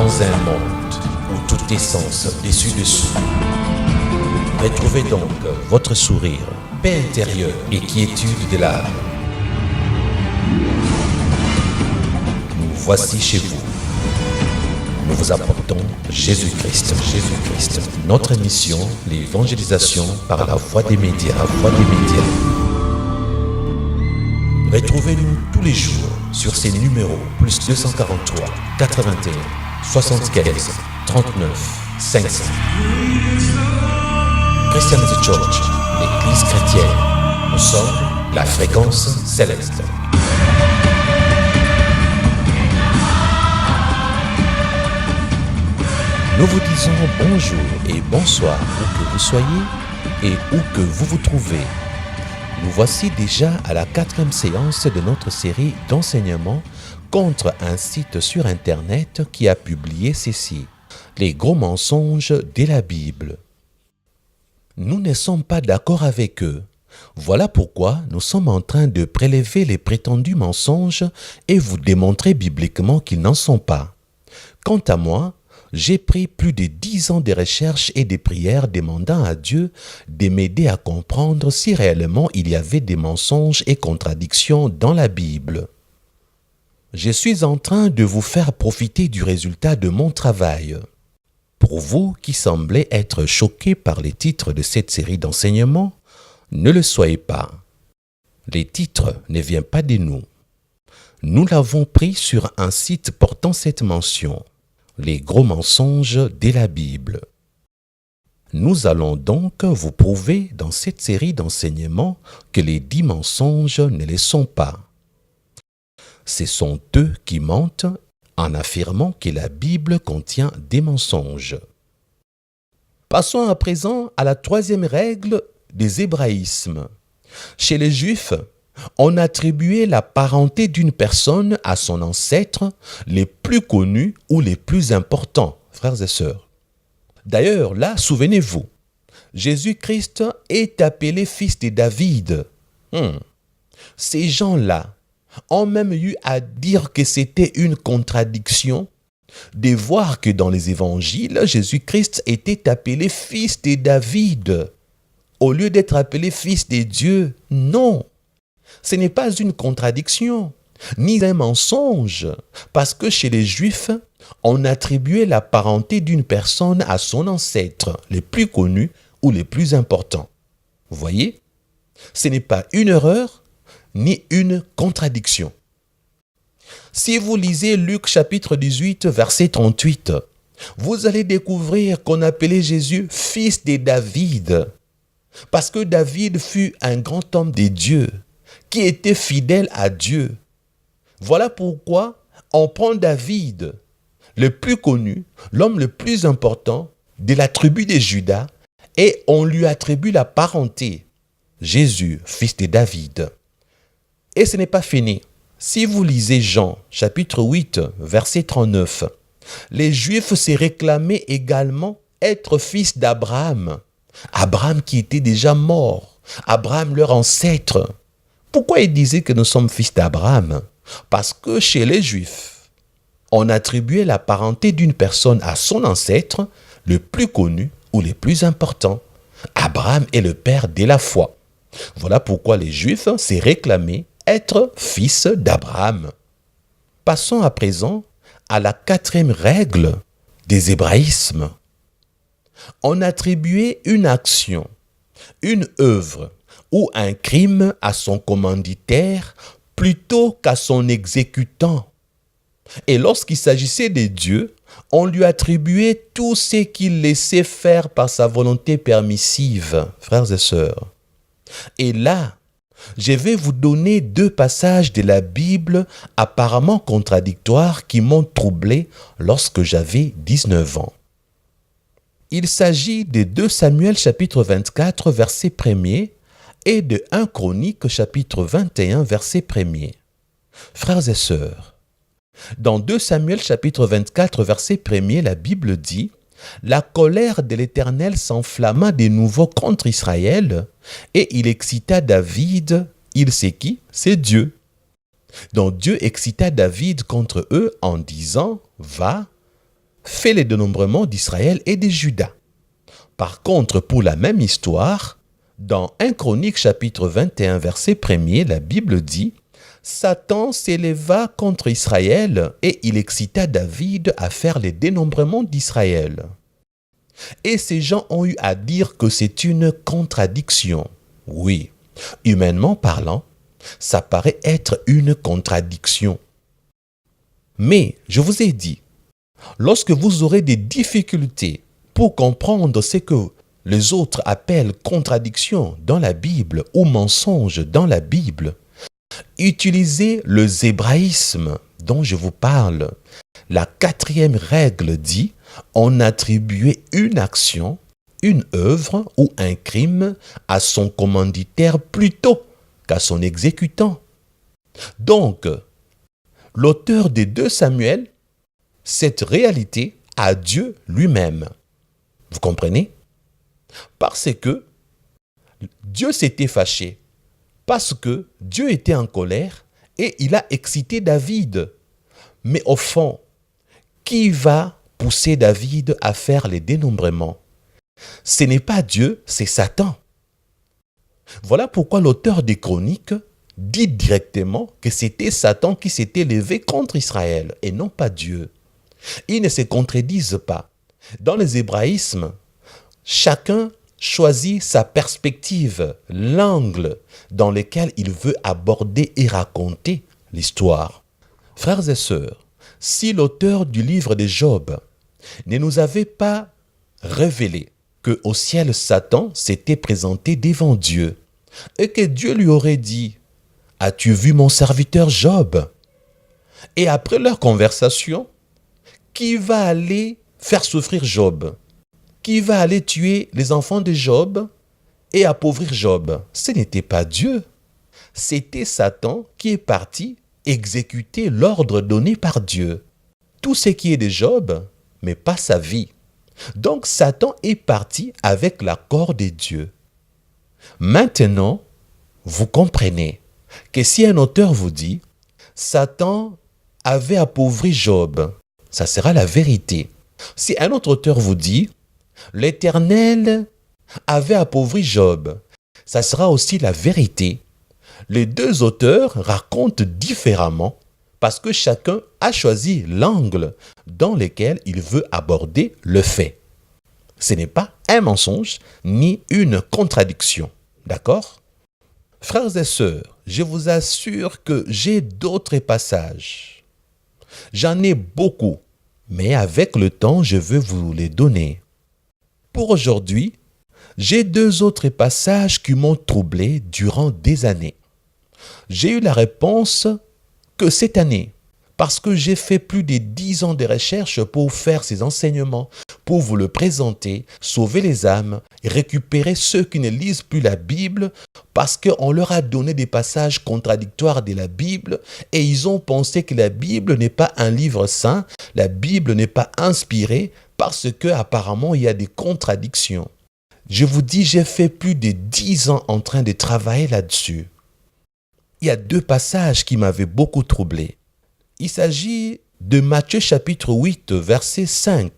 dans un monde où tout est sens dessus-dessous. Retrouvez donc votre sourire, paix intérieure et quiétude de l'âme. Nous voici chez vous. Nous vous apportons Jésus-Christ. Notre mission, l'évangélisation par la voie des médias. Retrouvez-nous tous les jours sur ces numéros plus 243 81 75 39 500. Christianity Church, l'Église chrétienne. Nous sommes la fréquence céleste. Nous vous disons bonjour et bonsoir où que vous soyez et où que vous vous trouvez. Nous voici déjà à la 4e séance de notre série d'enseignements contre un site sur Internet qui a publié ceci: les gros mensonges de la Bible. Nous ne sommes pas d'accord avec eux. Voilà pourquoi nous sommes en train de prélever les prétendus mensonges et vous démontrer bibliquement qu'ils n'en sont pas. Quant à moi, j'ai pris plus de 10 ans de recherche et de prières demandant à Dieu de m'aider à comprendre si réellement il y avait des mensonges et contradictions dans la Bible. Je suis en train de vous faire profiter du résultat de mon travail. Pour vous qui semblez être choqués par les titres de cette série d'enseignements, ne le soyez pas. Les titres ne viennent pas de nous. Nous l'avons pris sur un site portant cette mention. Les gros mensonges de la Bible. Nous allons donc vous prouver dans cette série d'enseignements que les 10 mensonges ne les sont pas. Ce sont eux qui mentent en affirmant que la Bible contient des mensonges. Passons à présent à la 3e règle des hébraïsmes. Chez les Juifs, on attribuait la parenté d'une personne à son ancêtre les plus connus ou les plus importants, frères et sœurs. D'ailleurs, là, souvenez-vous, Jésus-Christ est appelé fils de David. Ces gens-là ont même eu à dire que c'était une contradiction de voir que dans les évangiles, Jésus-Christ était appelé fils de David au lieu d'être appelé fils de Dieu. Non! Ce n'est pas une contradiction, ni un mensonge, parce que chez les Juifs, on attribuait la parenté d'une personne à son ancêtre, les plus connus ou les plus importants. Vous voyez, ce n'est pas une erreur, ni une contradiction. Si vous lisez Luc chapitre 18, verset 38, vous allez découvrir qu'on appelait Jésus fils de David, parce que David fut un grand homme de Dieu, qui était fidèle à Dieu. Voilà pourquoi on prend David, le plus connu, l'homme le plus important de la tribu de Juda, et on lui attribue la parenté. Jésus, fils de David. Et ce n'est pas fini. Si vous lisez Jean, chapitre 8, verset 39, les Juifs se réclamaient également être fils d'Abraham. Abraham qui était déjà mort. Abraham leur ancêtre. Pourquoi il disait que nous sommes fils d'Abraham? Parce que chez les Juifs, on attribuait la parenté d'une personne à son ancêtre, le plus connu ou le plus important. Abraham est le père de la foi. Voilà pourquoi les Juifs s'est réclamés être fils d'Abraham. Passons à présent à la 4e règle des hébraïsmes. On attribuait une action, une œuvre, ou un crime à son commanditaire plutôt qu'à son exécutant. Et lorsqu'il s'agissait de Dieu, on lui attribuait tout ce qu'il laissait faire par sa volonté permissive, frères et sœurs. Et là, je vais vous donner 2 passages de la Bible apparemment contradictoires qui m'ont troublé lorsque j'avais 19 ans. Il s'agit de 2 Samuel chapitre 24, verset 1er, et de 1 Chronique chapitre 21 verset 1er. Frères et sœurs, dans 2 Samuel chapitre 24 verset 1er, la Bible dit: la colère de l'Éternel s'enflamma de nouveau contre Israël et il excita David. Il sait qui? C'est Dieu. Donc Dieu excita David contre eux en disant: va, fait les dénombrements d'Israël et de Juda. Par contre, pour la même histoire, dans 1 Chronique chapitre 21 verset 1er, la Bible dit « Satan s'éleva contre Israël et il excita David à faire les dénombrements d'Israël. » Et ces gens ont eu à dire que c'est une contradiction. Oui, humainement parlant, ça paraît être une contradiction. Mais je vous ai dit, lorsque vous aurez des difficultés pour comprendre ce que les autres appellent contradiction dans la Bible ou mensonge dans la Bible, utilisez le zébraïsme dont je vous parle. La 4e règle dit on attribuait une action, une œuvre ou un crime à son commanditaire plutôt qu'à son exécutant. Donc, l'auteur des 2 Samuel, cette réalité à Dieu lui-même. Vous comprenez? Parce que Dieu s'était fâché, parce que Dieu était en colère et il a excité David. Mais au fond, qui va pousser David à faire les dénombrements? Ce n'est pas Dieu, c'est Satan. Voilà pourquoi l'auteur des Chroniques dit directement que c'était Satan qui s'était levé contre Israël et non pas Dieu. Ils ne se contredisent pas. Dans les hébraïsmes, chacun choisit sa perspective, l'angle dans lequel il veut aborder et raconter l'histoire. Frères et sœurs, si l'auteur du livre de Job ne nous avait pas révélé qu'au ciel Satan s'était présenté devant Dieu et que Dieu lui aurait dit « As-tu vu mon serviteur Job ?» Et après leur conversation, qui va aller faire souffrir Job? Qui va aller tuer les enfants de Job et appauvrir Job? Ce n'était pas Dieu. C'était Satan qui est parti exécuter l'ordre donné par Dieu. Tout ce qui est de Job, mais pas sa vie. Donc Satan est parti avec l'accord de Dieu. Maintenant, vous comprenez que si un auteur vous dit « Satan avait appauvri Job », ça sera la vérité. Si un autre auteur vous dit « L'Éternel avait appauvri Job », ça sera aussi la vérité. Les 2 auteurs racontent différemment parce que chacun a choisi l'angle dans lequel il veut aborder le fait. Ce n'est pas un mensonge ni une contradiction. D'accord? Frères et sœurs, je vous assure que j'ai d'autres passages. J'en ai beaucoup, mais avec le temps, je veux vous les donner. Pour aujourd'hui, j'ai 2 autres passages qui m'ont troublé durant des années. J'ai eu la réponse que cette année, parce que j'ai fait plus de 10 ans de recherche pour faire ces enseignements, pour vous le présenter, sauver les âmes, récupérer ceux qui ne lisent plus la Bible, parce qu'on leur a donné des passages contradictoires de la Bible et ils ont pensé que la Bible n'est pas un livre saint, la Bible n'est pas inspirée parce qu'apparemment il y a des contradictions. Je vous dis, j'ai fait plus de 10 ans en train de travailler là-dessus. Il y a 2 passages qui m'avaient beaucoup troublé. Il s'agit de Matthieu chapitre 8, verset 5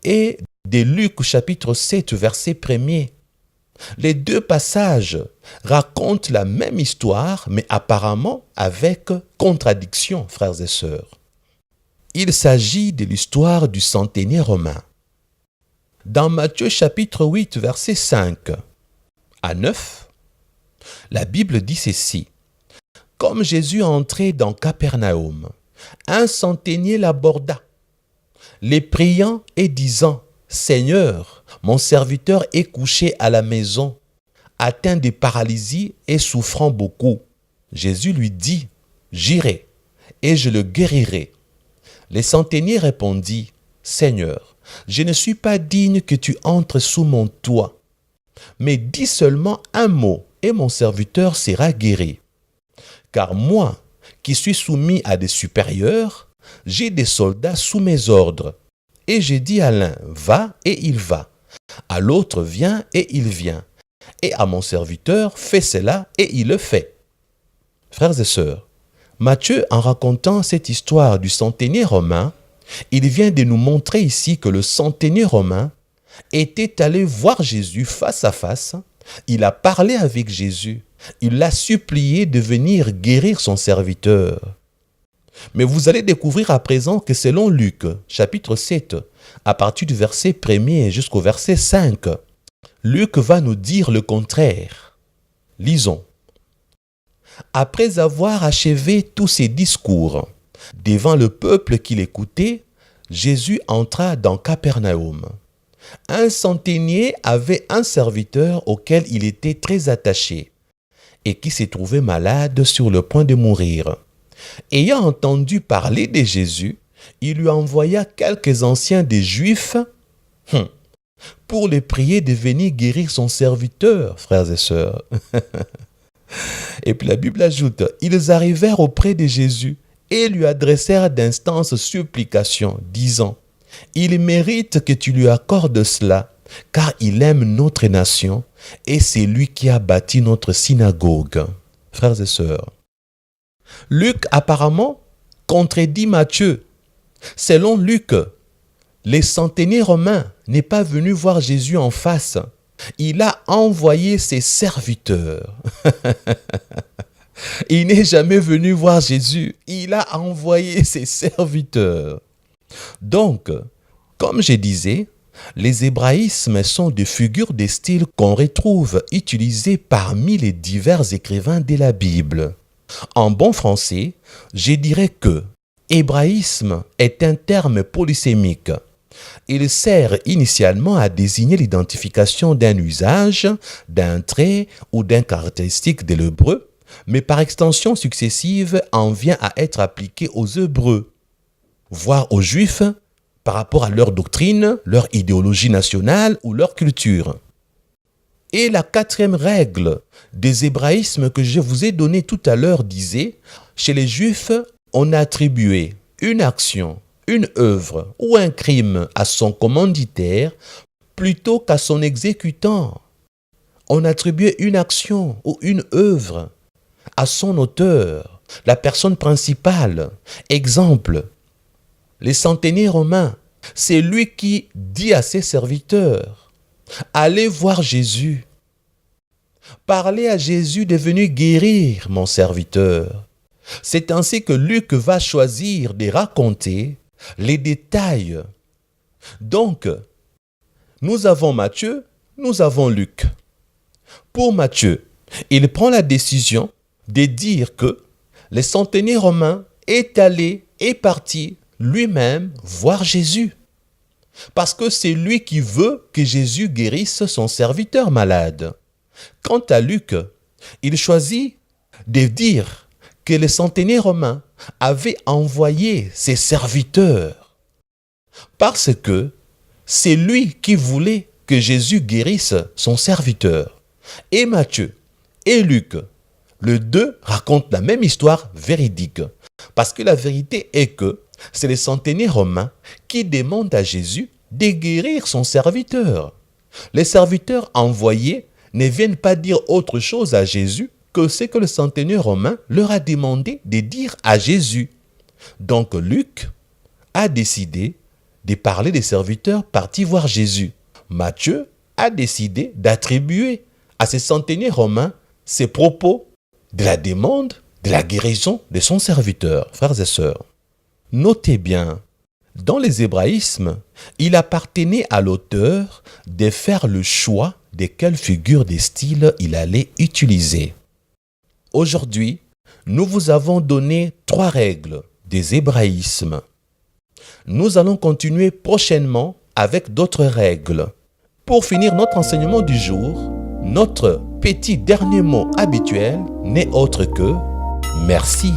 et de Luc chapitre 7, verset 1er. Les 2 passages racontent la même histoire, mais apparemment avec contradiction, frères et sœurs. Il s'agit de l'histoire du centenier romain. Dans Matthieu chapitre 8, verset 5 à 9, la Bible dit ceci. Comme Jésus entrait dans Capernaum, un centenier l'aborda, les priant et disant, « Seigneur, mon serviteur est couché à la maison, atteint de paralysie et souffrant beaucoup. » Jésus lui dit, « J'irai et je le guérirai. » Le centenier répondit, « Seigneur, je ne suis pas digne que tu entres sous mon toit, mais dis seulement un mot et mon serviteur sera guéri. Car moi, qui suis soumis à des supérieurs, j'ai des soldats sous mes ordres. Et j'ai dit à l'un, va et il va. À l'autre, viens et il vient. Et à mon serviteur, fais cela et il le fait. » Frères et sœurs, Matthieu, en racontant cette histoire du centenier romain, Il vient de nous montrer ici que le centenier romain était allé voir Jésus face à face. Il a parlé avec Jésus. Il l'a supplié de venir guérir son serviteur. Mais vous allez découvrir à présent que selon Luc, chapitre 7, à partir du verset 1er jusqu'au verset 5, Luc va nous dire le contraire. Lisons. Après avoir achevé tous ses discours devant le peuple qui l'écoutait, Jésus entra dans Capernaum. Un centenier avait un serviteur auquel il était très attaché et qui s'est trouvé malade sur le point de mourir. Ayant entendu parler de Jésus, il lui envoya quelques anciens des Juifs pour les prier de venir guérir son serviteur, frères et sœurs. Et puis la Bible ajoute, ils arrivèrent auprès de Jésus et lui adressèrent d'instances supplications, disant, « Il mérite que tu lui accordes cela, car il aime notre nation et c'est lui qui a bâti notre synagogue. » Frères et sœurs, Luc apparemment contredit Matthieu. Selon Luc, le centenier romain n'est pas venu voir Jésus en face. Il a envoyé ses serviteurs. Il n'est jamais venu voir Jésus. Il a envoyé ses serviteurs. Donc, comme je disais, les hébraïsmes sont des figures de style qu'on retrouve utilisées parmi les divers écrivains de la Bible. En bon français, je dirais que hébraïsme est un terme polysémique. Il sert initialement à désigner l'identification d'un usage, d'un trait ou d'une caractéristique de l'hébreu, mais par extension successive en vient à être appliqué aux Hébreux, voire aux Juifs, par rapport à leur doctrine, leur idéologie nationale ou leur culture. Et la quatrième règle des hébraïsmes que je vous ai donnée tout à l'heure disait, chez les Juifs, on attribuait une action, une œuvre ou un crime à son commanditaire plutôt qu'à son exécutant. On attribuait une action ou une œuvre à son auteur, la personne principale. Exemple, les centeniers romains, c'est lui qui dit à ses serviteurs, allez voir Jésus. Parlez à Jésus de venir guérir mon serviteur. C'est ainsi que Luc va choisir de raconter les détails. Donc, nous avons Matthieu, nous avons Luc. Pour Matthieu, il prend la décision de dire que le centenier romain est parti lui-même voir Jésus. Parce que c'est lui qui veut que Jésus guérisse son serviteur malade. Quant à Luc, il choisit de dire que le centenier romain avait envoyé ses serviteurs parce que c'est lui qui voulait que Jésus guérisse son serviteur. Et Matthieu et Luc, les deux racontent la même histoire véridique. Parce que la vérité est que c'est le centenier romain qui demande à Jésus de guérir son serviteur. Les serviteurs envoyés ne viennent pas dire autre chose à Jésus que ce que le centenier romain leur a demandé de dire à Jésus. Donc Luc a décidé de parler des serviteurs partis voir Jésus. Matthieu a décidé d'attribuer à ce centenier romain ces propos de la demande de la guérison de son serviteur. Frères et sœurs, notez bien, dans les hébraïsmes, il appartenait à l'auteur de faire le choix de quelle figure de style il allait utiliser. Aujourd'hui, nous vous avons donné 3 règles des hébraïsmes. Nous allons continuer prochainement avec d'autres règles. Pour finir notre enseignement du jour, notre petit dernier mot habituel n'est autre que merci.